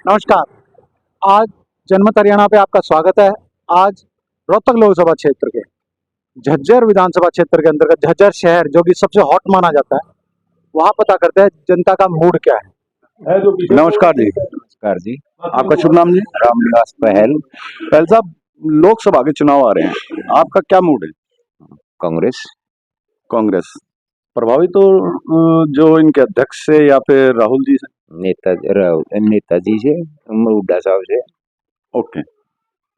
नमस्कार। आज जनमत हरियाणा पे आपका स्वागत है। आज रोहतक लोकसभा क्षेत्र के झज्जर विधानसभा क्षेत्र के अंतर्गत झज्जर शहर जो कि सबसे हॉट माना जाता है, वहां पता करते हैं जनता का मूड क्या है। नमस्कार जी। नमस्कार जी। आपका शुभ नाम जी? रामनिवास पहल। पहल साहब, लोकसभा के चुनाव आ रहे हैं, आपका क्या मूड है? कांग्रेस। कांग्रेस प्रभावित तो जो इनके अध्यक्ष से या फिर राहुल जी से? नेताजी से, हुड्डा साहब से। ओके,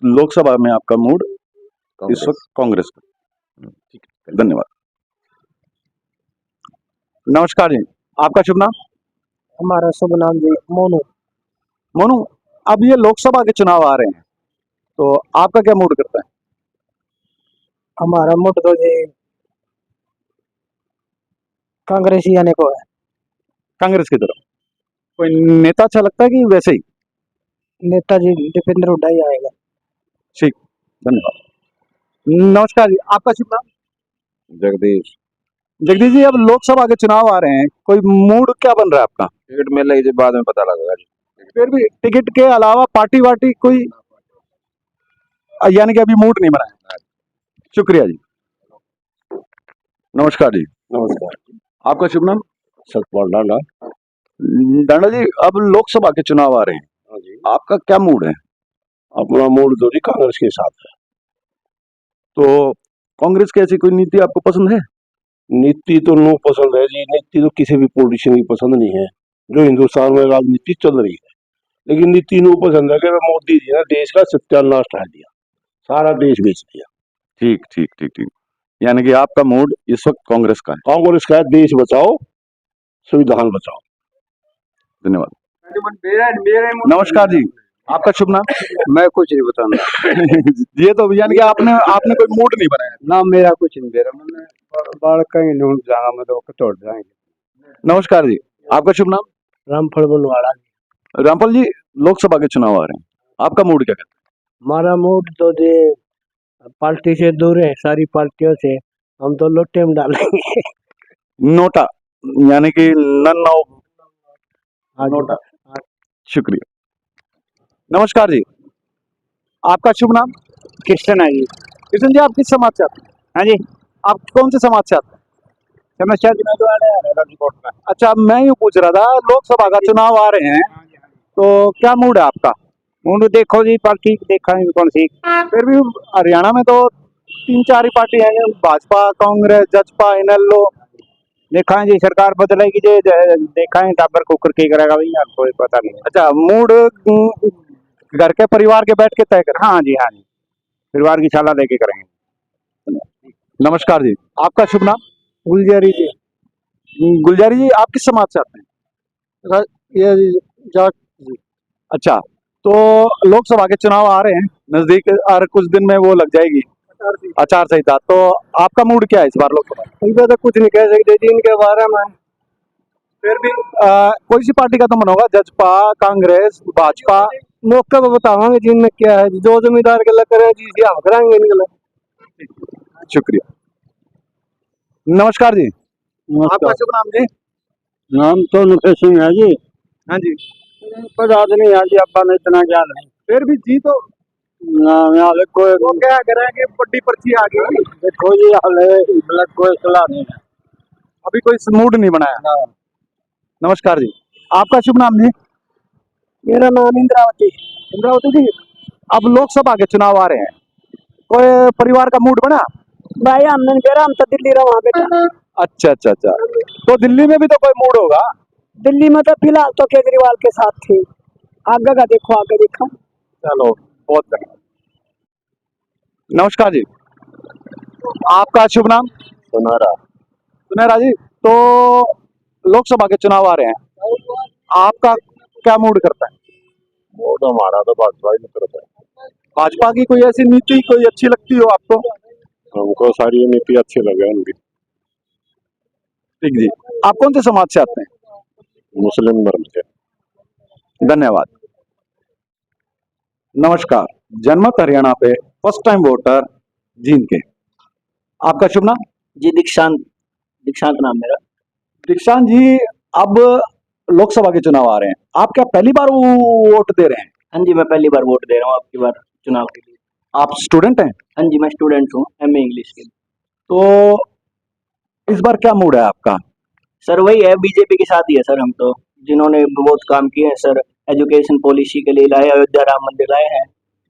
लोकसभा में आपका मूड इस कांग्रेस। वक्त कांग्रेस का। ठीक है, धन्यवाद। नमस्कार जी, आपका शुभ नाम? हमारा शुभ नाम जी मोनू। मोनू, अब ये लोकसभा के चुनाव आ रहे हैं, तो आपका क्या मूड करता है? हमारा मुठ तो जी कांग्रेसी आने को है। कांग्रेस की तरफ कोई नेता अच्छा लगता है कि वैसे ही? नेताजी दीपेंद्र हुड्डा ही आएगा। ठीक, धन्यवाद। नमस्कार जी, आपका शुभ नाम? जगदीश। जगदीश जी, अब लोकसभा के चुनाव आ रहे हैं, कोई मूड क्या बन रहा है आपका? टिकट मिल रही बाद में पता लगेगा जी। फिर भी टिकट के अलावा पार्टी वार्टी कोई, यानी कि अभी मूड नहीं बना है? शुक्रिया जी। नमस्कार जी। नमस्कार। आपका शुभ नाम? सतपाल डांडा। डांडा जी, अब लोकसभा के चुनाव आ रहे हैं, हाँ जी। आपका क्या मूड है? अपना मूड तो जी कांग्रेस के साथ है। तो कांग्रेस की ऐसी कोई नीति आपको पसंद है? नीति तो नो पसंद है जी। नीति तो किसी भी पॉलिटिशियन की पसंद नहीं है। जो हिंदुस्तान में राजनीति चल रही है, लेकिन नीति नो पसंद है कि मोदी जी ने देश का सत्यानाश कर दिया, सारा देश बेच दिया। ठीक ठीक ठीक ठीक, यानी कि आपका मूड इस वक्त कांग्रेस का है। कांग्रेस का है, देश बचाओ संविधान बचाओ। धन्यवाद। नमस्कार जी, आपका शुभ नाम? मैं कुछ नहीं बताना। ये तो यानी कि आपने कोई मूड नहीं बनाया? ना मेरा कुछ नहीं, मेरा मैंने बाढ़ कहीं ढूंढ जाना, मैं तो तोड़ जाएंगे। नमस्कार जी, आपका शुभ नाम? रामफल बुलवाड़ा। रामपाल जी, लोकसभा के चुनाव आ रहे हैं, आपका मूड क्या कहता हमारा मूड तो जी पार्टी से दूर है, सारी पार्टियों से। हम तो लोटे में डालेंगे। है? नोटा, यानी कि नन ऑफ हाँ जी। नोटा। शुक्रिया। नमस्कार जी, आपका शुभ नाम? कृष्ण है जी। किशन जी, आप किस समाज से आते हैं? हाँ जी, आप कौन से समाज से आते हैं? समस्या रिपोर्ट का। अच्छा, मैं यूँ पूछ रहा था, लोकसभा का चुनाव आ रहे हैं, तो क्या मूड है आपका? मूड देखो जी, पार्टी देखा है कौन सी। फिर भी हरियाणा में तो 3-4 ही पार्टी है, भाजपा, कांग्रेस, जसपा, इनेलो। देखा है जी, सरकार बदलेगी जी, देखा है टाबर कुकर की करेगा भैया, कोई पता नहीं। अच्छा, मूड घर के परिवार के बैठ के तय कर। हाँ जी, हाँ जी, परिवार की सलाह लेके करेंगे। नमस्कार जी, आपका शुभ नाम? गुलजारी जी। गुलजारी जी, आप किस समाज से आते हैं? ये जाट जी। अच्छा, तो लोकसभा के चुनाव आ रहे हैं नजदीक, और कुछ दिन में वो लग जाएगी आचार संहिता, तो आपका मूड क्या है इस बार लोकसभा? इनका तो कुछ नहीं कह सकते जी इनके बारे में। फिर भी कोई सी पार्टी का तो मन होगा, जसपा, कांग्रेस, भाजपा। मौके पर बतावांगे जी इनमें क्या है। जो जमींदार के लग करे जी हम कराएंगे इनके लग। शुक्रिया। नमस्कार जी, आपका शुभ नाम जी? नाम तो नुखे सिंह है जी। हाँ जी। पता नहीं है जी, अपना ने इतना ज्ञान नहीं। फिर भी जी तो यहाँ कोई वो क्या करें कि बड़ी पर्ची आ गई, देखो जी, हाले कोई सलाह नहीं है। अभी कोई मूड नहीं बनाया। नमस्कार जी, आपका शुभ नाम जी? मेरा नाम इंद्रावती। इंद्रावती जी, अब लोकसभा के चुनाव आ रहे हैं, कोई परिवार का मूड बना? भाई हमने कह रहा हम तो दिल्ली रहा बेटा। अच्छा अच्छा अच्छा, तो दिल्ली में भी तो कोई मूड होगा? दिल्ली में तो फिलहाल तो केजरीवाल के साथ थी। आगे का देखो, आगे देखा। चलो, बहुत धन्यवाद। नमस्कार जी, आपका शुभ नाम? सुनारा। सुनहरा जी, तो लोकसभा के चुनाव आ रहे हैं, आपका क्या मूड करता है? वो तो हमारा तो भाजपा ही तरफ है। भाजपा की कोई ऐसी नीति कोई अच्छी लगती हो आपको? हमको सारी नीति अच्छी लगे उनकी। ठीक जी, आप कौन से समाज से आते हैं? मुस्लिम धर्म से। धन्यवाद। नमस्कार, जनमत हरियाणा पे फर्स्ट टाइम वोटर जीन के, आपका शुभ नाम? जी दीक्षांत। दीक्षांत नाम मेरा। दीक्षांत जी, अब लोकसभा के चुनाव आ रहे हैं, आप क्या पहली बार वोट दे रहे हैं? हाँ जी, मैं पहली बार वोट दे रहा हूँ आपकी बार चुनाव के लिए। आप स्टूडेंट हैं? हाँ जी, मैं स्टूडेंट हूँ एमए इंग्लिश के। तो इस बार क्या मूड है आपका? सर वही है, बीजेपी के साथ ही है सर हम तो, जिन्होंने बहुत काम किए हैं सर। एजुकेशन पॉलिसी के लिए लाए, अयोध्या राम मंदिर लाए हैं,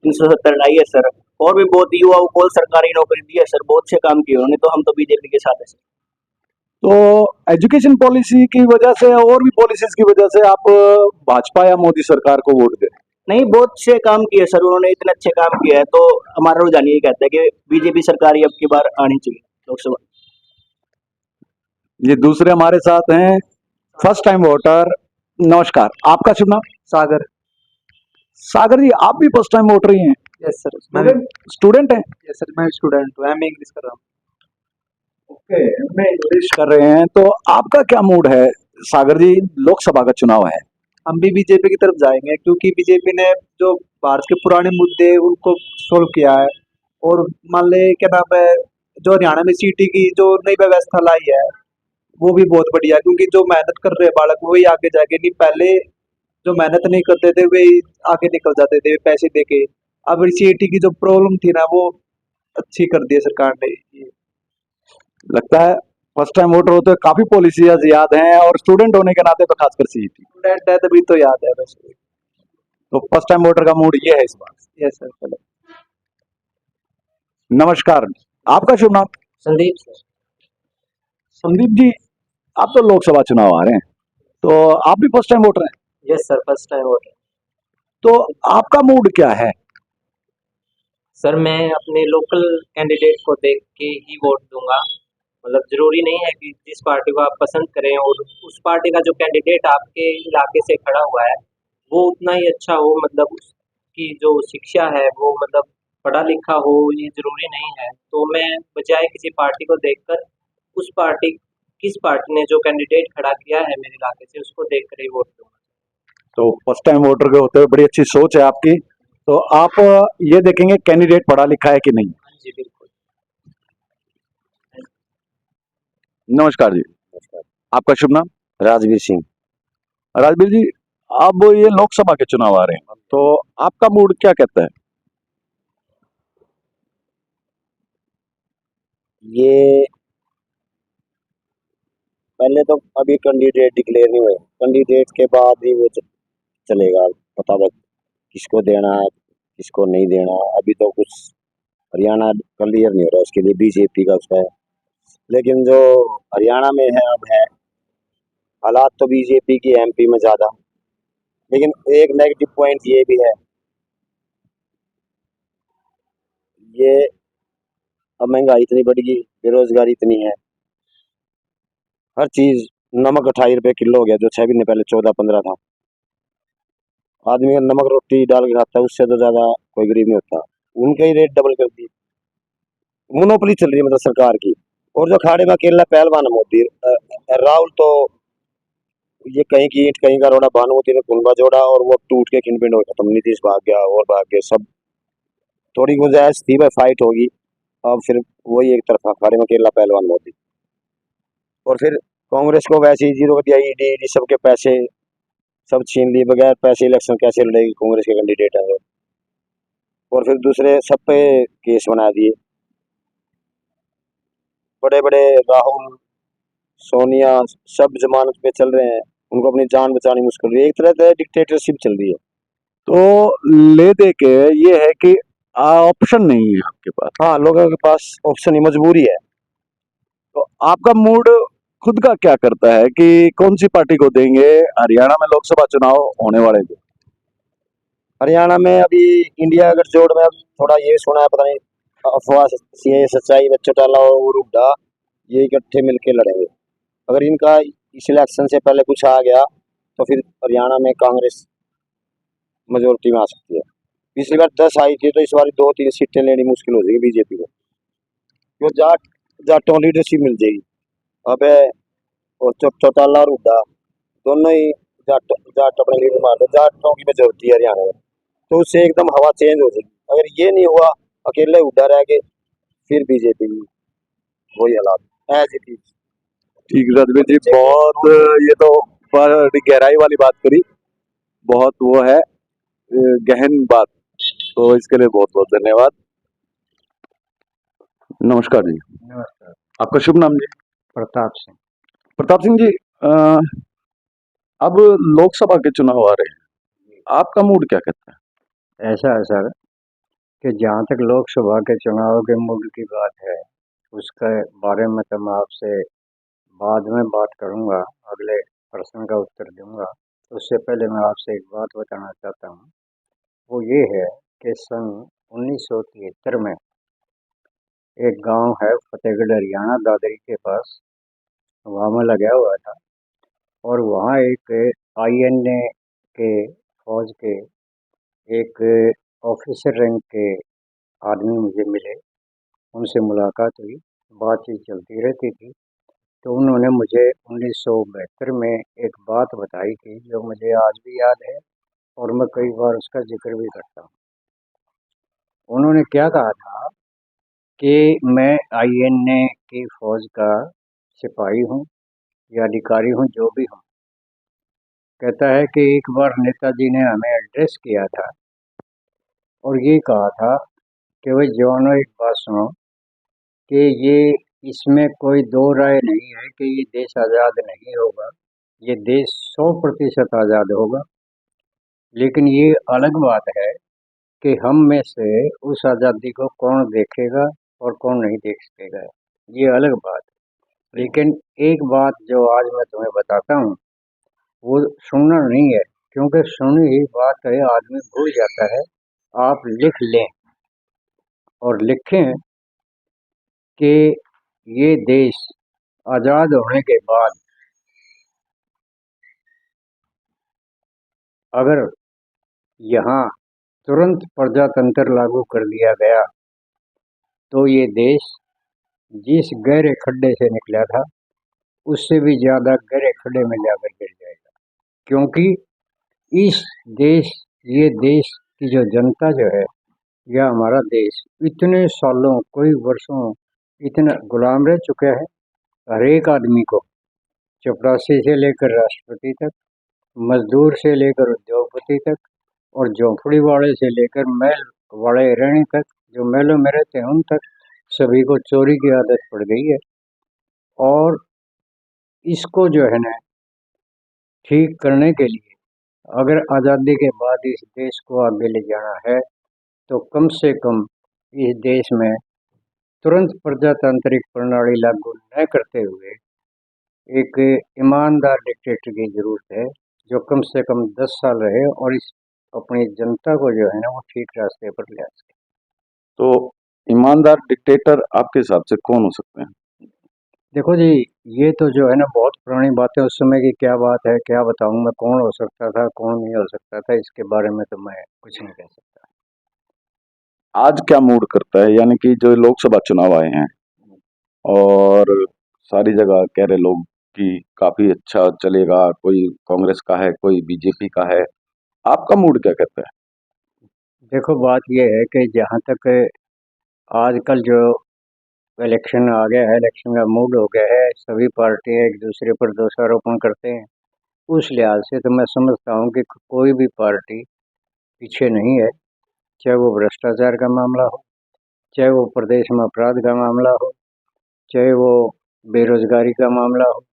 370 लाई है सर। और भी बहुत युवाओं को सरकारी नौकरी दी है सर, बहुत से काम किए उन्होंने, तो हम तो बीजेपी के साथ है सर। तो एजुकेशन पॉलिसी की वजह से और भी पॉलिसीज की वजह से आप भाजपा या मोदी सरकार को वोट दे रहे हैं? नहीं, बहुत से काम किए सर उन्होंने, इतने अच्छे काम किए हैं, तो हमारा रुझान यही कहता है कि बीजेपी सरकार ही अब की बार आनी चाहिए लोकसभा। ये दूसरे हमारे साथ हैं, फर्स्ट टाइम वोटर। नमस्कार, आपका शुभ नाम? सागर। सागर जी, आप भी फर्स्ट टाइम वोटर ही हैं? यस सर, मैं स्टूडेंट हैं? यस सर, मैं स्टूडेंट हूँ, एमए इंग्लिश कर रहा हूँ। ओके, मैं इंग्लिश कर रहे हैं, तो आपका क्या मूड है? सागर जी, लोकसभा का चुनाव है। हम भी बीजेपी की तरफ जाएंगे, क्योंकि बीजेपी ने जो भारत के पुराने मुद्दे उनको सोल्व किया है। और मान ले क्या नाम है, जो हरियाणा में सीटी की जो नई व्यवस्था लाई है वो भी बहुत बढ़िया है, क्योंकि जो मेहनत कर रहे हैं बालक वही आगे जाके, नहीं पहले जो मेहनत नहीं करते थे वही आगे निकल जाते थे पैसे दे के। अब सीटी की जो प्रॉब्लम थी ना, वो अच्छी कर दी है सरकार ने। लगता है फर्स्ट टाइम वोटर होते काफी पॉलिसीज याद हैं, और स्टूडेंट होने के नाते तो खासकर सीईटी। स्टूडेंट है तभी तो याद है बस। तो फर्स्ट टाइम वोटर का मूड ये है इस बार। यस सर, चलो। नमस्कार, आपका शुभ नाम? संदीप सर। संदीप जी, आप तो लोकसभा चुनाव आ रहे हैं, तो आप भी फर्स्ट टाइम वोटर हैं, yes sir, first time voter. तो आपका मूड क्या है? सर मैं अपने लोकल कैंडिडेट को देख के ही वोट दूंगा। मतलब जरूरी नहीं है कि जिस पार्टी को आप पसंद करें और उस पार्टी का जो कैंडिडेट आपके इलाके से खड़ा हुआ है वो उतना ही अच्छा हो, मतलब उसकी जो शिक्षा है वो मतलब पढ़ा लिखा हो, ये जरूरी नहीं है। तो मैं बजाय किसी पार्टी को देखकर उस पार्टी किस पार्टी ने जो कैंडिडेट खड़ा किया है मेरे इलाके से उसको देख कर ही वोट दूंगा। तो फर्स्ट टाइम वोटर के होते हुए बड़ी अच्छी सोच है आपकी। तो आप ये देखेंगे कैंडिडेट पढ़ा लिखा है कि नहीं। हाँ जी बिल्कुल। नमस्कार जी, आपका शुभ नाम? राजवीर सिंह। राजवीर जी, अब ये लोकसभा के चुनाव आ रहे हैं, तो आपका मूड क्या कहता है? ये पहले तो अभी कैंडिडेट डिक्लेयर नहीं हुए, कैंडिडेट के बाद ही वो चलेगा पता लग किसको देना है किसको नहीं देना। अभी तो कुछ हरियाणा क्लियर नहीं हो रहा, उसके लिए बीजेपी का उसका है। लेकिन जो हरियाणा में है अब है हालात तो बीजेपी की एमपी में ज़्यादा। लेकिन एक नेगेटिव पॉइंट ये भी है, ये अब महंगाई इतनी बढ़ गई, बेरोजगारी इतनी है, हर चीज। नमक 28 रुपये किलो हो गया, जो 6 महीने पहले 14-15 था। आदमी अगर नमक रोटी डाल के खाता है उससे तो ज्यादा कोई गरीब नहीं होता। उनके ही रेट डबल कर दिए, मोनोपोली चल रही है मतलब सरकार की। और जो अखाड़े में अकेला पहलवान है मोदी, राहुल तो ये कहीं की ईंट कहीं का रोड़ा, भानुमति ने कुंबा जोड़ा और वो टूट के खिंड हो खत्म। नीतीश भाग गया और भाग गए सब। थोड़ी गुंजाइश थी भाई फाइट होगी, अब फिर वही एक तरफा अखाड़े में अकेला पहलवान मोदी। और फिर कांग्रेस को वैसे ही जीरो कर दिया, ईडी सबके पैसे सब छीन लिए। बगैर पैसे इलेक्शन कैसे लड़ेगी कांग्रेस के कैंडिडेट है। और फिर दूसरे सब पे केस बना दिए, बड़े बड़े राहुल सोनिया सब जमानत पे चल रहे हैं, उनको अपनी जान बचानी मुश्किल है। एक तरह से डिक्टेटरशिप चल रही है। तो ले दे के ये है कि ऑप्शन नहीं है आपके पास। हाँ, लोगों के पास ऑप्शन ही मजबूरी है। तो आपका मूड खुद का क्या करता है कि कौन सी पार्टी को देंगे? हरियाणा में लोकसभा चुनाव होने वाले थे, हरियाणा में अभी इंडिया गठजोड़ में अब थोड़ा ये सुना है, पता नहीं अफवाह सी है सच्चाई में, चौटाला और हुड्डा ये इकट्ठे मिलके लड़ेंगे। अगर इनका इस इलेक्शन से पहले कुछ आ गया तो फिर हरियाणा में कांग्रेस मेजोरिटी में आ सकती है। पिछली बार 10 आई थी, तो इस बार 2-3 सीटें लेनी मुश्किल हो जाएगी बीजेपी को, क्यों जाटों लीडरशिप मिल जाएगी। अब और चौटाला और हुड्डा दोनों ही जाट अपने लीडर मार दो, जाटों की मेजोरिटी है हरियाणा में, तो उससे एकदम हवा चेंज हो जाएगी। अगर ये नहीं हुआ, अकेले हुड्डा रह गए, फिर बीजेपी वही हालात एज इट इज। ठीक रणवीर जी, बहुत ये तो बड़ी गहराई वाली बात करी, बहुत वो है गहन बात, तो इसके लिए बहुत बहुत धन्यवाद। नमस्कार जी, नमस्कार। आपका शुभ नाम जी? प्रताप सिंह। प्रताप सिंह जी, अब लोकसभा के चुनाव आ रहे हैं, आपका मूड क्या कहता है? ऐसा है सर कि जहाँ तक लोकसभा के चुनाव के मूड की बात है, उसके बारे में तो मैं आपसे बाद में बात करूँगा, अगले प्रश्न का उत्तर दूंगा। उससे पहले मैं आपसे एक बात बताना चाहता हूँ, वो ये है कि सन 1973 में एक गांव है फतेहगढ़ हरियाणा दादरी के पास, वहाँ मैं लगा हुआ था और वहाँ एक INA के फौज के एक ऑफिसर रैंक के आदमी मुझे मिले, उनसे मुलाकात हुई, बातचीत चलती रहती थी। तो उन्होंने मुझे 1972 में एक बात बताई थी जो मुझे आज भी याद है और मैं कई बार उसका जिक्र भी करता हूँ। उन्होंने क्या कहा था कि मैं INA की फौज का सिपाही हूँ या अधिकारी हूँ, जो भी हूँ। कहता है कि एक बार नेताजी ने हमें एड्रेस किया था और ये कहा था कि भाई जवानों, एक बात सुनो कि ये इसमें कोई दो राय नहीं है कि ये देश आज़ाद नहीं होगा, ये देश 100% आज़ाद होगा, लेकिन ये अलग बात है कि हम में से उस आज़ादी को कौन देखेगा और कौन नहीं देख सकेगा, ये अलग बात। लेकिन एक बात जो आज मैं तुम्हें बताता हूँ वो सुनना नहीं है, क्योंकि सुनी ही बात है आदमी भूल जाता है। आप लिख लें और लिखें कि ये देश आज़ाद होने के बाद अगर यहाँ तुरंत प्रजातंत्र लागू कर दिया गया तो ये देश जिस गहरे खड्डे से निकला था उससे भी ज़्यादा गहरे खड्डे में जाकर गिर जाएगा, क्योंकि इस देश ये देश की जो जनता जो है, यह हमारा देश इतने सालों, कई वर्षों इतना गुलाम रह चुका है। हर एक आदमी को, चपरासी से लेकर राष्ट्रपति तक, मजदूर से लेकर उद्योगपति तक और झोंपड़ी वाले से लेकर महल वाले रहने तक, जो महलों में रहते हैं उन तक, सभी को चोरी की आदत पड़ गई है। और इसको जो है ना ठीक करने के लिए अगर आज़ादी के बाद इस देश को आगे ले जाना है तो कम से कम इस देश में तुरंत प्रजातांत्रिक प्रणाली लागू न करते हुए एक ईमानदार डिक्टेटर की ज़रूरत है, जो कम से कम 10 साल रहे और इस अपनी जनता को जो है ना वो ठीक रास्ते पर ले आ सके। तो ईमानदार डिक्टेटर आपके हिसाब से कौन हो सकते हैं? देखो जी, ये तो जो है ना बहुत पुरानी बात है, उस समय की क्या बात है, क्या बताऊँ मैं, कौन हो सकता था कौन नहीं हो सकता था, इसके बारे में तो मैं कुछ नहीं कह सकता। आज क्या मूड करता है, यानी कि जो लोकसभा चुनाव आए हैं और सारी जगह कह रहे लोग कि काफी अच्छा चलेगा, कोई कांग्रेस का है, कोई बीजेपी का है, आपका मूड क्या कहता है? देखो बात ये है कि जहाँ तक आजकल जो इलेक्शन आ गया है, इलेक्शन का मूड हो गया है, सभी पार्टियाँ एक दूसरे पर दोषारोपण करते हैं। उस लिहाज से तो मैं समझता हूँ कि कोई भी पार्टी पीछे नहीं है, चाहे वो भ्रष्टाचार का मामला हो, चाहे वो प्रदेश में अपराध का मामला हो, चाहे वो बेरोजगारी का मामला हो।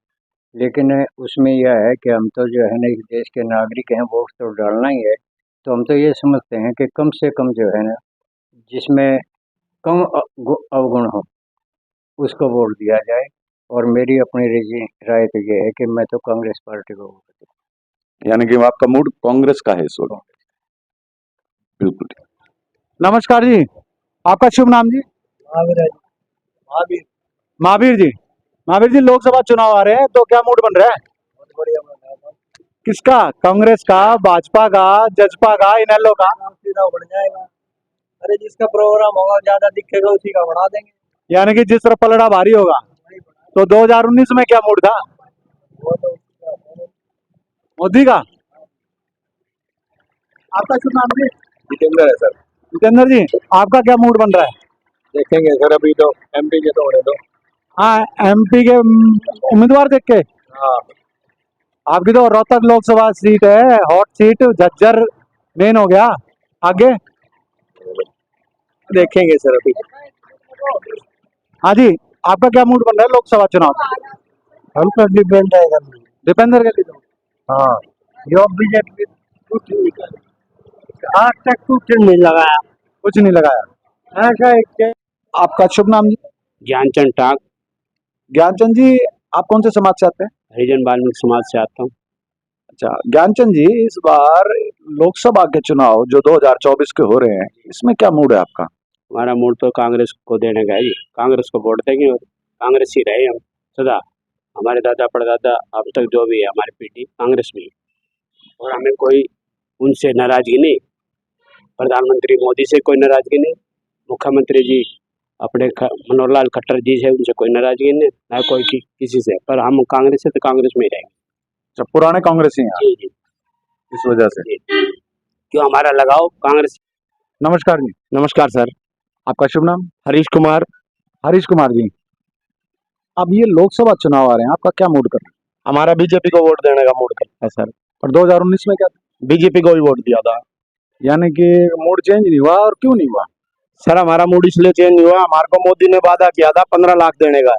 लेकिन उसमें यह है कि हम तो जो है ना इस देश के नागरिक हैं, वोट तो डालना ही है। तो हम तो ये समझते हैं कि कम से कम जो है ना जिसमें कम अवगुण हो उसको वोट दिया जाए। और मेरी अपनी राय तो ये है कि मैं तो कांग्रेस पार्टी को वोट दूंगा। यानी कि आपका मूड कांग्रेस का है इस वक्त? बिल्कुल। नमस्कार जी, आपका शुभ नाम जी? महावीर। महावीर जी, महावीर जी, लोकसभा चुनाव आ रहे हैं तो क्या मूड बन रहा है? बहुत बढ़िया बन रहा है। किसका? कांग्रेस का, भाजपा का, जसपा का, इनेलो का? सीधा बढ़ जाएगा। अरे जिसका प्रोग्राम होगा ज्यादा दिखेगा उसी का बढ़ा देंगे। यानी कि जिस तरह पलड़ा भारी होगा। तो 2019 में क्या मूड था? वो तो मोदी का। आपका शुभ नाम जी? जितेंद्र है सर। जितेंद्र जी, आपका क्या मूड बन रहा है? देखेंगे सर, अभी तो MP के तो होने दो। हाँ, MP के उम्मीदवार देख के हाँ, आपकी तो रोहतक लोकसभा सीट है, हॉट सीट। झज्जर मेन हो गया, आगे देखेंगे सर अभी। हाँ जी, आपका क्या मूड बन रहा है लोकसभा चुनाव में? हम तो डिपेंड है दीपेंद्र के लिए। हाँ जो बीजेपी कुछ नहीं कर आज तक कुछ नहीं लगाया कुछ नहीं लगाया। ऐसा एक आपका शुभ नाम जी? ज्ञानचंद टाक, ज्ञानचंद जी, आप कौन से समाज से आते हैं? हरिजन वाल्मीकि समाज से आता हूँ। अच्छा ज्ञानचंद जी, इस बार लोकसभा के चुनाव जो 2024 के हो रहे हैं, इसमें क्या मूड है आपका? हमारा मूड तो कांग्रेस को देने का है जी, कांग्रेस को वोट देंगे और कांग्रेस ही रहे हम सदा। हमारे दादा परदादा अब तक जो भी है हमारी पीढ़ी कांग्रेस में है और हमें कोई उनसे नाराजगी नहीं, प्रधानमंत्री मोदी से कोई नाराजगी नहीं, मुख्यमंत्री जी अपने मनोहर लाल खट्टर जी से उनसे कोई नाराजगी नहीं, ना कोई किसी से, पर हम कांग्रेस से तो कांग्रेस में ही रहेंगे। अच्छा, पुराने कांग्रेसी हैं आप, जी जी इस वजह से। जी, क्यों हमारा लगाव कांग्रेस। नमस्कार जी, नमस्कार सर, आपका शुभ नाम? हरीश कुमार। हरीश कुमार जी, अब ये लोकसभा चुनाव आ रहे हैं, आपका क्या मूड कर रहा है? हमारा बीजेपी को वोट देने का मूड करता है सर, और 2019 में क्या था? बीजेपी को ही वोट दिया था। यानी कि मूड चेंज नहीं हुआ, और क्यों नहीं हुआ? सर हमारा मूड इसलिए चेंज हुआ, हमारे को मोदी ने वादा किया था 15 लाख देने का।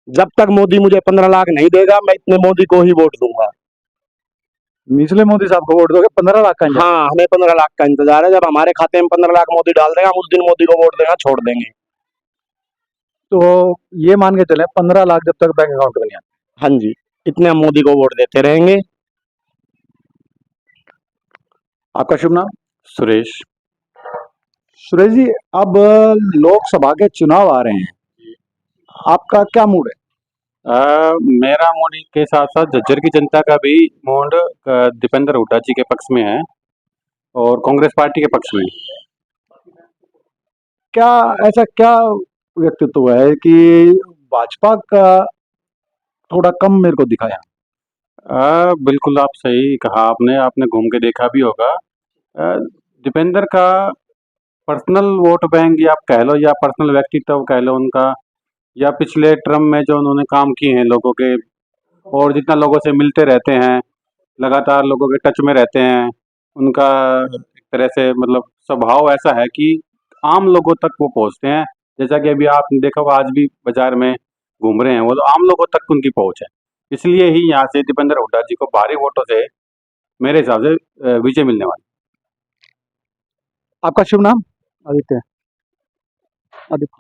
जब तक मोदी मुझे 15 लाख नहीं देगा मैं इतने मोदी को ही वोट दूंगा। निचले मोदी साहब को वोट दोगे? 15 लाख का इंतजार? हाँ, हमें 15 लाख का इंतजार है। जब हमारे खाते में 15 लाख मोदी डाल देगा, हम उस दिन मोदी को वोट देना छोड़ देंगे। तो ये मान के चले 15 लाख जब तक बैंक अकाउंट में नहीं आते। हाँ जी, इतने हम मोदी को वोट देते रहेंगे। आपका शुभ नाम? सुरेश। सुरेश जी, अब लोकसभा के चुनाव आ रहे हैं, आपका क्या मूड है? मेरा मूड के साथ साथ झज्जर की जनता का भी मूड दीपेंद्र हुड्डा जी के पक्ष में है और कांग्रेस पार्टी के पक्ष में। क्या ऐसा क्या व्यक्तित्व है कि भाजपा का थोड़ा कम मेरे को दिखाया? बिल्कुल आप सही कहा, आपने आपने घूम के देखा भी होगा। दीपेंद्र का पर्सनल वोट बैंक या आप कह लो या पर्सनल व्यक्तित्व कह लो उनका, या पिछले टर्म में जो उन्होंने काम किए हैं लोगों के, और जितना लोगों से मिलते रहते हैं, लगातार लोगों के टच में रहते हैं, उनका एक तरह से मतलब स्वभाव ऐसा है कि आम लोगों तक वो पहुंचते हैं। जैसा कि अभी आपने देखा होगा, आज भी बाजार में घूम रहे हैं वो, तो आम लोगों तक उनकी पहुंच है। इसलिए ही यहाँ से दीपेंद्र हुड्डा जी को भारी वोटों से मेरे हिसाब से विजय मिलने वाली। आपका शुभ नाम? आदित्य।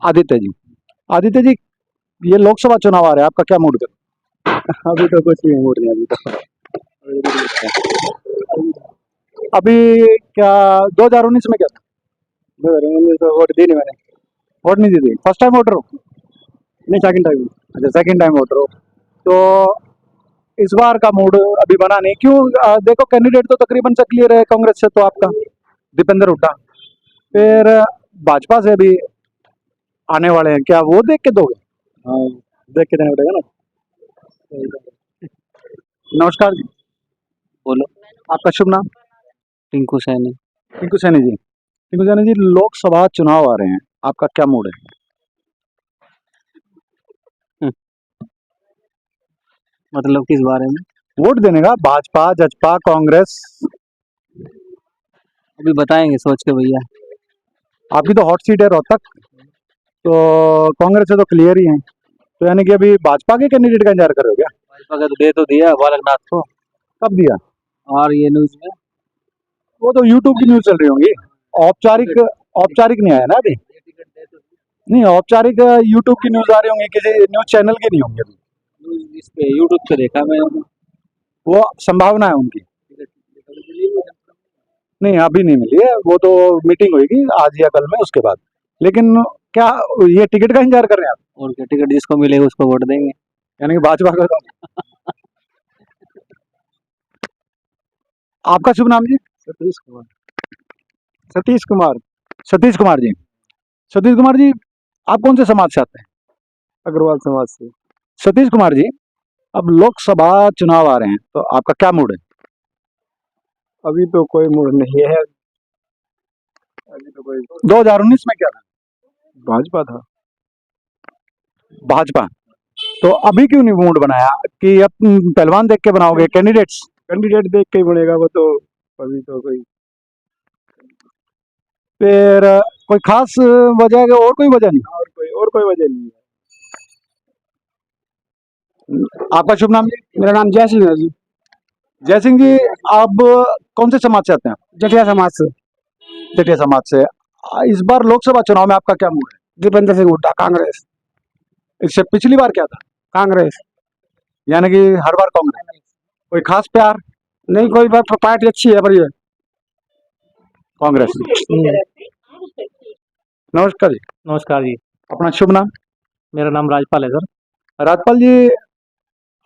आदित्य जी, आदित्य जी, ये लोकसभा चुनाव आ रहे हैं, आपका क्या मूड है? अभी तो कुछ नहीं मूड नहीं, अभी तो अभी क्या 2019 में क्या था? तो वोट दी नहीं मैंने। वोट नहीं दी थी? फर्स्ट टाइम वोटर हो? नहीं, सेकंड टाइम। अच्छा, सेकंड टाइम वोटर हो। तो इस बार का मूड अभी बना नहीं, क्यों? देखो कैंडिडेट तो तकरीबन से क्लियर है कांग्रेस से, तो आपका दीपेंद्र हुड्डा, फिर भाजपा से भी आने वाले हैं, क्या वो देख के दोगे? हाँ, देख के देना पड़ेगा ना। नमस्कार जी, बोलो। आपका शुभ नाम? टिंकू सैनी। टिंकू सैनी जी, टिंकू सैनी जी, लोकसभा चुनाव आ रहे हैं, आपका क्या मूड है? मतलब किस बारे में? वोट देने का, भाजपा जजपा कांग्रेस? अभी बताएंगे सोच के भैया। आपकी तो हॉट सीट है रोहतक, तो कांग्रेस से तो क्लियर ही है, तो यानी कि अभी भाजपा के कैंडिडेट का इंतजार कर रहे हो क्या? भाजपा का तो दे तो दिया बालकनाथ को, कब दिया? और ये न्यूज में वो तो यूट्यूब की न्यूज चल रही होंगी, औपचारिक औपचारिक नहीं आया ना अभी। नहीं, औपचारिक यूट्यूब की न्यूज आ रही होंगी, किसी न्यूज चैनल की नहीं होंगी अभी। इस पे यूट्यूब पे देखा मैं। वो संभावना है उनकी। नहीं, अभी नहीं मिली है, वो तो मीटिंग होगी आज या कल में, उसके बाद। लेकिन क्या ये टिकट का इंतजार कर रहे हैं आप? और क्या, टिकट जिसको मिलेगा उसको वोट देंगे। यानी कि भाजपा का आपका शुभ नाम जी? सतीश कुमार। सतीश कुमार। सतीश कुमार जी, सतीश कुमार जी, आप कौन से समाज से आते हैं? अग्रवाल समाज से। सतीश कुमार जी, अब लोकसभा चुनाव आ रहे हैं, तो आपका क्या मूड है? अभी तो कोई मूड नहीं है। अभी तो कोई 2019 में क्या था? भाजपा था। भाजपा। तो अभी क्यों नहीं मूड बनाया कि अब पहलवान देख के बनाओगे कैंडिडेट्स? कैंडिडेट देख के ही बनेगा वो तो, अभी तो कोई फिर कोई खास वजह है कि और कोई वजह नहीं? और कोई वजह नहीं है। आपका शुभ नाम जी? मेरा नाम जय सिंह है जी, जय सिंह जी, आप कौन से समाज से आते हैं? जटिया समाज से। जटिया समाज से। इस बार लोकसभा चुनाव में आपका क्या मूड है? दीपेंद्र सिंह हुड्डा, कांग्रेस। इससे पिछली बार क्या था? कांग्रेस। यानी कि हर बार कांग्रेस। कोई खास प्यार? नहीं, कोई बात, पार्टी अच्छी है, बढ़िया। कांग्रेस। नमस्कार जी। नमस्कार जी, अपना शुभ नाम? मेरा नाम राजपाल है सर। राजपाल जी,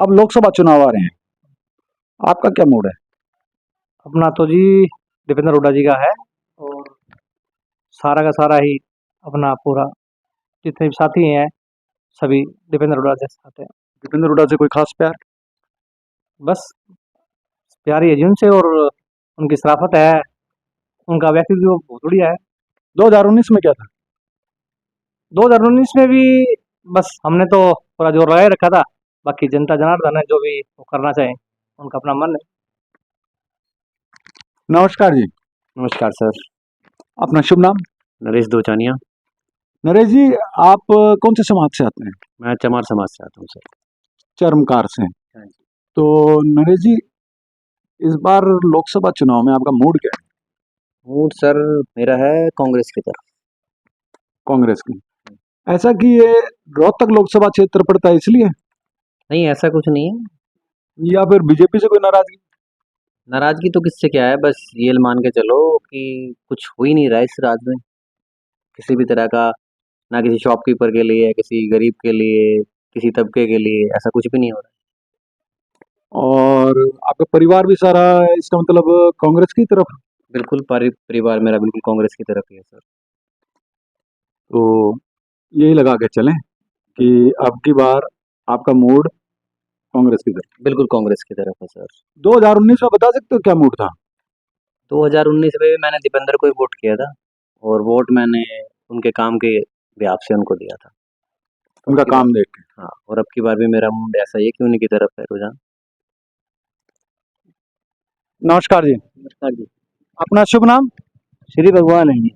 अब लोकसभा चुनाव आ रहे हैं, आपका क्या मूड है? अपना तो जी दीपेंद्र हुड्डा जी का है, और सारा का सारा ही अपना पूरा जितने भी साथी हैं सभी दीपेंद्र हुड्डा के साथ हैं। दीपेंद्र हुड्डा से कोई खास प्यार? बस प्यार ही है जी उनसे, और उनकी शराफत है, उनका व्यक्तित्व बहुत बढ़िया है। 2019 में क्या था? 2019 में भी बस हमने तो पूरा जोर लगाए रखा था, बाकी जनता जनार्दन है, जो भी वो करना चाहे उनका अपना मन है। नमस्कार जी। नमस्कार सर, अपना शुभ नाम? नरेश दोचानिया। नरेश जी, आप कौन से समाज से आते हैं? मैं चमार समाज से आता हूँ सर। चरमकार से। हाँ जी। तो नरेश जी, इस बार लोकसभा चुनाव में आपका मूड क्या है? मूड सर मेरा है कांग्रेस की तरफ। कांग्रेस की। ऐसा कि ये रोहतक लोकसभा क्षेत्र पड़ता है इसलिए, नहीं, ऐसा कुछ नहीं है। या फिर बीजेपी से कोई नाराजगी? नाराजगी तो किससे क्या है, बस ये मान के चलो कि कुछ हो ही नहीं रहा है इस राज्य में किसी भी तरह का, ना किसी शॉपकीपर के लिए, किसी गरीब के लिए, किसी तबके के लिए, ऐसा कुछ भी नहीं हो रहा और आपका परिवार भी सारा इसका मतलब कांग्रेस की तरफ? है। बिल्कुल परिवार मेरा बिल्कुल कांग्रेस की तरफ ही है सर। तो यही लगा के चलें कि अब की बार आपका मूड कांग्रेस की तरफ। बिल्कुल कांग्रेस की तरफ है सर। 2019 में बता सकते हो क्या मूड था? 2019 में भी मैंने दीपेंद्र को ही वोट किया था, और वोट मैंने उनके काम के बिहाफ से उनको दिया था। उनका अब की काम देख के। हाँ, और अब की बार भी मेरा मूड ऐसा ही है कि उन्हीं की तरफ है रुझान। नमस्कार जी। नमस्कार जी। अपना शुभ नाम? श्री भगवान है जी।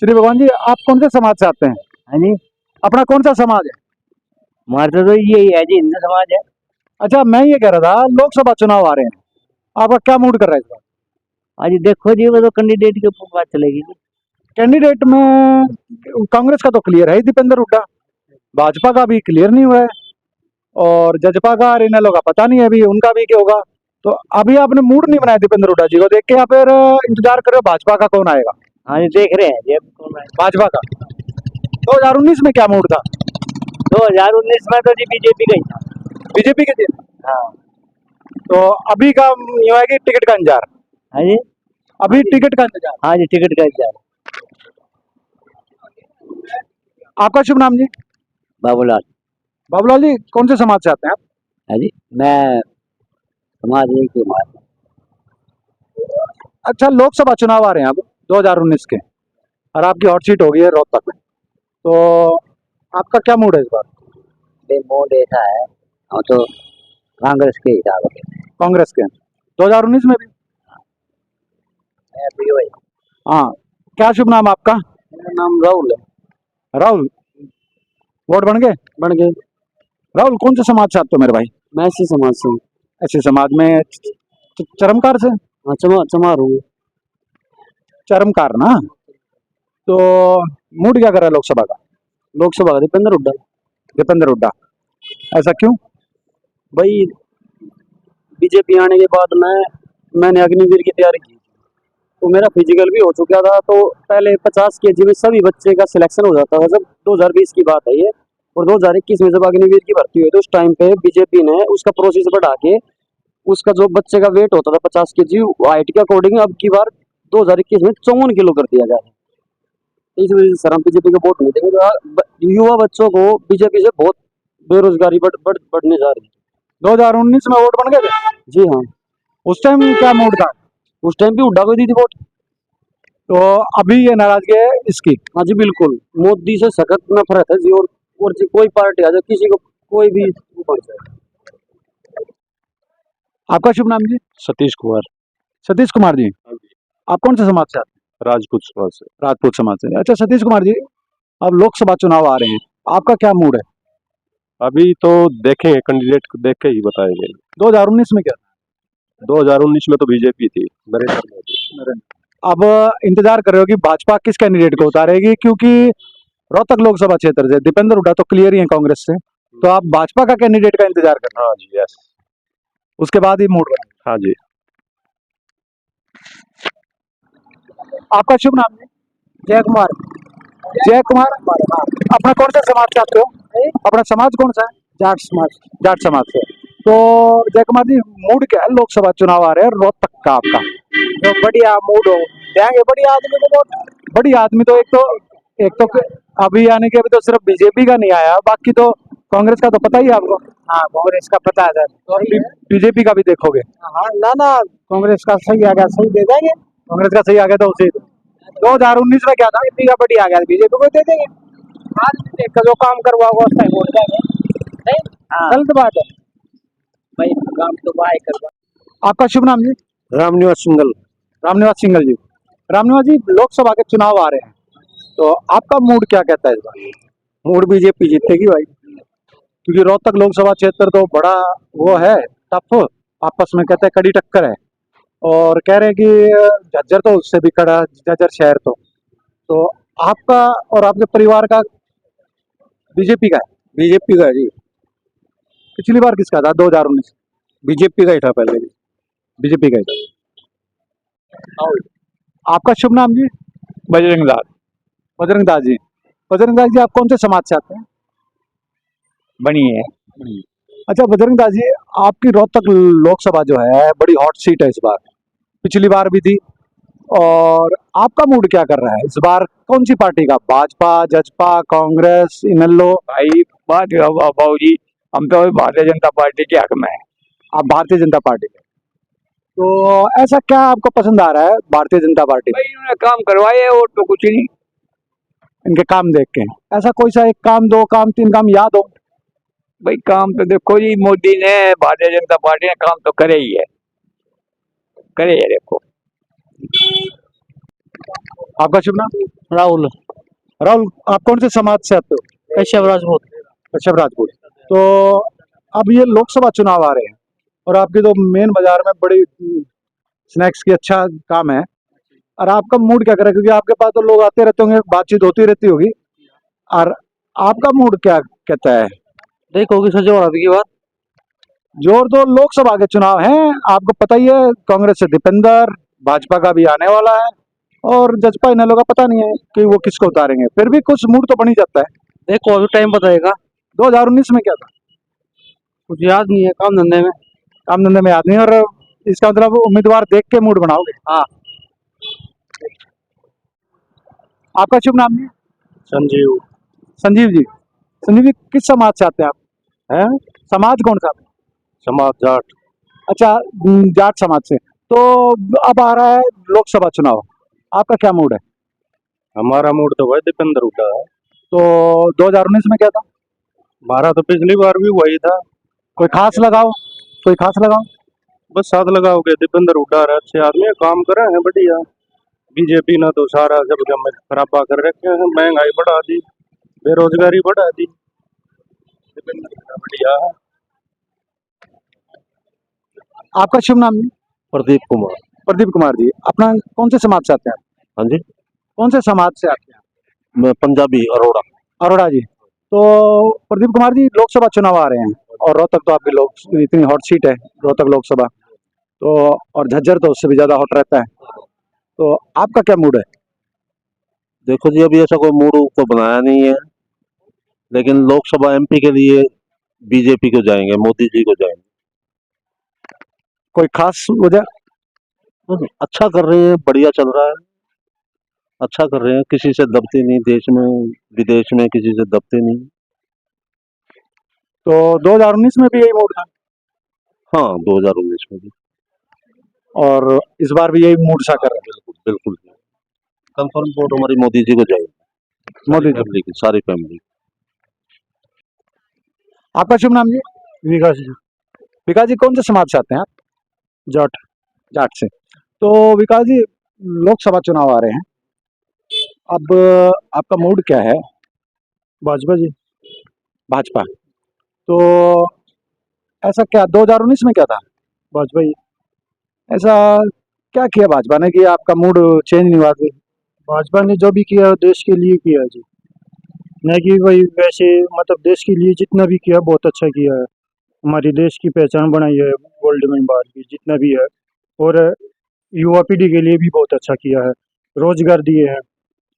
श्री भगवान जी, आप कौन से समाज से आते हैं? हाँ जी, अपना कौन सा समाज है? हमारा तो यही है जी, हिंदू समाज है। अच्छा, मैं ये कह रहा था, लोकसभा चुनाव आ रहे हैं, आपका क्या मूड कर रहा है इस बार? आज देखो जी, वो तो कैंडिडेट के ऊपर बात चलेगी जी। कैंडिडेट में कांग्रेस का तो क्लियर है ही, दीपेंद्र हुड्डा। भाजपा का भी क्लियर नहीं हुआ है, और जजपा का और इन लोगों का पता नहीं है अभी उनका भी क्या होगा। तो अभी आपने मूड नहीं बनाया दीपेंद्र हुड्डा जी को देख के, या फिर इंतजार करो भाजपा का कौन आएगा? हाँ जी, देख रहे हैं जी अब कौन है। भाजपा का। 2019 में क्या मूड था? 2019 में तो जी बीजेपी का ही था। बीजेपी के दिन। हाँ। तो अभी का यूं है कि टिकट का इंतजार। हाँ जी। अभी टिकट का इंतजार। हाँ जी, टिकट का इंतजार। आपका शुभ नाम जी? बाबूलाल। बाबूलाल जी, कौन से समाज से आते हैं आप? हाँ जी, मैं समाज एक ही हूँ। अच्छा, लोकसभा चुनाव आ रहे हैं अब 2019 के, और आपकी हॉट सीट हो गई है रोहतक में, तो आपका क्या मूड है इस बार? मूड ऐसा है, हम तो कांग्रेस के हिसाब से। कांग्रेस के 2019 में भी? हाँ। क्या शुभ नाम आपका? मेरा नाम राहुल है। राहुल, वोट बन गए? बन गए। राहुल, कौन से समाज से आते हो मेरे भाई? मैं इसी समाज से हूँ। ऐसे समाज में चरमकार से? हाँ, चमार हूँ। चरमकार ना। तो मूड क्या कर रहा है लोकसभा का? लोकसभा का दीपेंद्र हुड्डा। दीपेंद्र हुड्डा। ऐसा क्यों? भाई, बीजेपी आने के बाद मैंने अग्निवीर की तैयारी की, तो मेरा फिजिकल भी हो चुका था। तो पहले 50 केजी में सभी बच्चे का सिलेक्शन हो जाता था, जब 2020 की बात है ये। और 2021 में जब अग्निवीर की भर्ती हुई, तो उस टाइम पे बीजेपी ने उसका प्रोसेस बढ़ा के उसका जो बच्चे का वेट होता था 50 केजी, हाइट के अकॉर्डिंग अब की बार 2021 में 54 किलो कर दिया गया है। इस वजह से सर हम बीजेपी को वोट नहीं देंगे। युवा बच्चों को बीजेपी से बहुत बेरोजगारी बढ़ने जा रही है। 2019 में वोट बन गए थे? जी हाँ। उस टाइम क्या मूड था? उस टाइम भी हुड्डा को दी थी वोट। तो अभी ये नाराजगी है इसकी? हाँ जी, बिल्कुल। मोदी से सख्त नफरत है जी। और जी कोई पार्टी आ जाए, किसी को कोई भी कौन सा है? आपका शुभ नाम जी? सतीश कुमार। सतीश कुमार जी। हाँ जी। आप कौन से समाज से आते राजपूत समाज से। हैं? राजपूत समाज से। अच्छा सतीश कुमार जी, अब लोकसभा चुनाव आ रहे हैं, आपका क्या मूड है? अभी तो देखेंगे, कैंडिडेट को देख के ही बताएंगे। 2019 में क्या 2019 में तो बीजेपी थी, नरेंद्र मोदी। था? अब इंतजार कर रहे हो कि भाजपा किस कैंडिडेट को उतारेगी, क्योंकि रोहतक लोकसभा क्षेत्र से दीपेंद्र हुड्डा तो क्लियर ही है कांग्रेस से, तो आप भाजपा का कैंडिडेट का इंतजार कर रहे हाँ जी, यस। हो, उसके बाद ही मूड बना। हाँ जी। आपका शुभ नाम है? जय कुमार। जय कुमार, अपना कौन सा समाज से आते हो? अपना समाज कौन सा है? जाट समाज। जाट समाज से। तो जय कुमार जी, मूड क्या है? लोकसभा चुनाव आ रहे हैं रोहतक का आपका। तो बढ़िया मूड हो, देंगे बढ़िया आदमी को वोट। बड़ी आदमी तो एक तो अभी यानी कि अभी तो सिर्फ बीजेपी का नहीं आया, बाकी तो कांग्रेस का तो पता ही है आपको। हाँ कांग्रेस का पता है सर। और बीजेपी का भी देखोगे? हाँ ना ना, कांग्रेस का सही आ गया, सही दे देंगे। कांग्रेस का सही आ गया तो उसे 2019 में क्या था? बीजेपी का बढ़िया आ गया, बीजेपी को दे देंगे। आदमी का जो काम करवा होगा उसका वोट देंगे। नहीं गलत बात है भाई, काम तो भाई करवा। आपका शुभ नाम जी? रामनिवास सिंगल। रामनिवास सिंगल जी। रामनिवास जी, लोकसभा के चुनाव आ रहे हैं, तो आपका मूड क्या कहता है इस बार? मूड बीजेपी जीतेगी भाई। क्योंकि रोहतक लोकसभा क्षेत्र तो बड़ा वो है, टफ, आपस में कहते हैं कड़ी टक्कर है, और कह रहे हैं कि झज्जर तो उससे भी कड़ा, झज्जर शहर तो आपका और आपके परिवार का बीजेपी का है? बीजेपी का जी। पिछली बार किसका था 2019? बीजेपी का ही था पहले जी। बीजेपी का ही था। आपका शुभ नाम जी? बजरंग दास। बजरंग दास जी। बजरंग दास जी, आप कौन से समाज से आते हैं? बनी है। अच्छा बजरंग दास जी, आपकी रोहतक लोकसभा जो है बड़ी हॉट सीट है इस बार, पिछली बार भी थी, और आपका मूड क्या कर रहा है इस बार? कौन सी पार्टी का? भाजपा, जजपा, कांग्रेस, इनेलो? भाई बात बाबू जी, हम तो भारतीय जनता पार्टी के हक में है। आप भारतीय जनता पार्टी के, तो ऐसा क्या आपको पसंद आ रहा है भारतीय जनता पार्टी में? भाई इन्होंने काम करवाए और तो कुछ नहीं। इनके काम देख के ऐसा कोई सा एक काम, दो काम, तीन काम याद हो? भाई काम तो देखो जी, मोदी ने, भारतीय जनता पार्टी ने काम तो करे ही है, करे है देखो। आपका शुभ नाम? राहुल। राहुल, आप कौन से समाज से आते हो? कश्यप राजपूत। कश्यप राजपूत। तो अब ये लोकसभा चुनाव आ रहे हैं, और आपकी तो मेन बाजार में बड़ी स्नैक्स की अच्छा काम है, और आपका मूड क्या कर रहा है? क्योंकि आपके पास तो लोग आते रहते होंगे, बातचीत होती रहती होगी, और आपका मूड क्या कहता है? देखोगे सर जोर की बात। जोर तो लोकसभा के चुनाव हैं, आपको पता ही है, कांग्रेस से दीपेंद्र, भाजपा का भी आने वाला है, और जजपा इनेलो का पता नहीं है कि वो किसको उतारेंगे, फिर भी कुछ मूड तो बन ही जाता है। देखो अभी टाइम बताएगा। 2019 में क्या था? कुछ याद नहीं है, काम धंधे में। काम धंधे में याद नहीं, और इसका मतलब उम्मीदवार देख के मूड बनाओगे? हाँ। आपका शुभ नाम जी? संजीव। संजीव जी। संजीव जी, किस समाज से आते हैं आप? है समाज कौन सा? समाज जाट। अच्छा, जाट समाज से। तो अब आ रहा है लोकसभा चुनाव, आपका क्या मूड है? हमारा मूड तो भाई दीपेंद्र हुड्डा है। तो 2019 में क्या था? हमारा तो पिछली बार भी वही था। कोई खास लगाओ, कोई खास लगाओ। बस साथ लगाओगे, दीपेंद्र हुड्डा है, अच्छे आदमी है, काम कर रहे हैं बढ़िया। बीजेपी ने तो सारा जब जब खराबा कर रखे हैं, महंगाई बढ़ा दी, बेरोजगारी बढ़ा दी। दीपेंद्र हुड्डा बढ़िया है। आपका शुभ नाम जी? प्रदीप कुमार। प्रदीप कुमार जी, अपना कौन से समाज से आते हैं आप? हाँ जी, कौन से समाज से आते हैं? मैं पंजाबी अरोड़ा। अरोड़ा जी। तो प्रदीप कुमार जी, लोकसभा चुनाव आ रहे हैं, और रोहतक तो आपकी लोक इतनी हॉट सीट है, रोहतक लोकसभा तो, और झज्जर तो उससे भी ज्यादा हॉट रहता है, तो आपका क्या मूड है? देखो जी, अभी ऐसा कोई मूड तो बनाया नहीं है, लेकिन लोकसभा एमपी के लिए बीजेपी को जाएंगे, मोदी जी को जाएंगे। कोई खास वजह? अच्छा कर रहे हैं, बढ़िया चल रहा है, अच्छा कर रहे हैं, किसी से दबते नहीं, देश में विदेश में किसी से दबते नहीं। तो 2019 में भी यही मूड था, हाँ 2019 में भी। और इस बार भी यही मूड सा कर रहा बिल्कुल बिल्कुल, कंफर्म वोट हमारी मोदी जी को जाएगी, है मोदी जी। फैमिली की, सारी फैमिली। आपका शुभ नाम जी? विकास जी, विकास जी कौन से समाज से आते हैं आप? जाट। जाट से। तो विकास जी, लोकसभा चुनाव आ रहे हैं, अब आपका मूड क्या है? भाजपा जी। भाजपा। तो ऐसा क्या 2019 में क्या था? भाजपा जी। ऐसा क्या किया भाजपा ने कि आपका मूड चेंज नहीं हुआ? भाजपा ने जो भी किया देश के लिए किया जी, नहीं कि वही वैसे मतलब देश के लिए जितना भी किया बहुत अच्छा किया है। हमारी देश की पहचान बनाई है वर्ल्ड में बाहर की जितना भी है, और युवा पीढ़ी के लिए भी बहुत अच्छा किया है। रोजगार दिए हैं,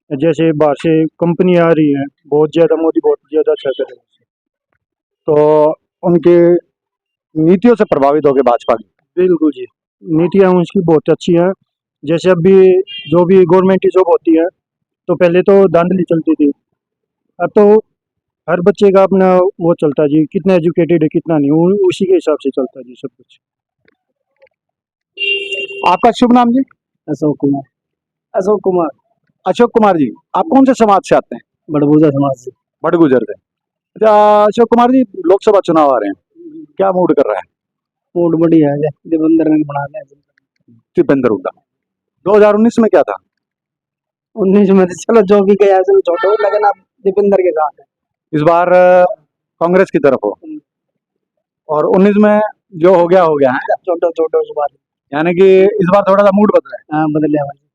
जैसे बाहर से कंपनी आ रही हैं, बहुत ज़्यादा मोदी बहुत ज़्यादा अच्छा कर रहे हैं। तो उनकी नीतियों से प्रभावित हो गए भाजपा की? बिल्कुल जी, नीतियाँ उसकी बहुत अच्छी हैं। जैसे अभी जो भी गवर्नमेंट की जॉब होती है, तो पहले तो धांधली चलती थी, अब तो हर बच्चे का अपना वो चलता है जी, कितना एजुकेटेड है कितना नहीं, उसी के हिसाब से चलता है जी सब कुछ। आपका शुभ नाम जी? अशोक कुमार। अशोक कुमार। अशोक कुमार जी, आप कौन से समाज से आते हैं? बड़बूजा समाज से। बड़गुजर से। अच्छा अशोक कुमार जी, लोकसभा चुनाव आ रहे हैं, क्या मूड कर रहा है? मूड बढ़िया है, देवेंद्र ने बना दिया। दीपेंद्र हुड्डा। 2019 में क्या था? 19 में तो चलो जो भी गया चलो छोड़ो, लेकिन अब दीपेंद्र के साथ है। इस बार कांग्रेस की तरफ हो, और 19 में जो हो गया है, छोटो छोटो से बात। यानी कि इस बार थोड़ा सा मूड बदला है। हाँ बदलिया भाई।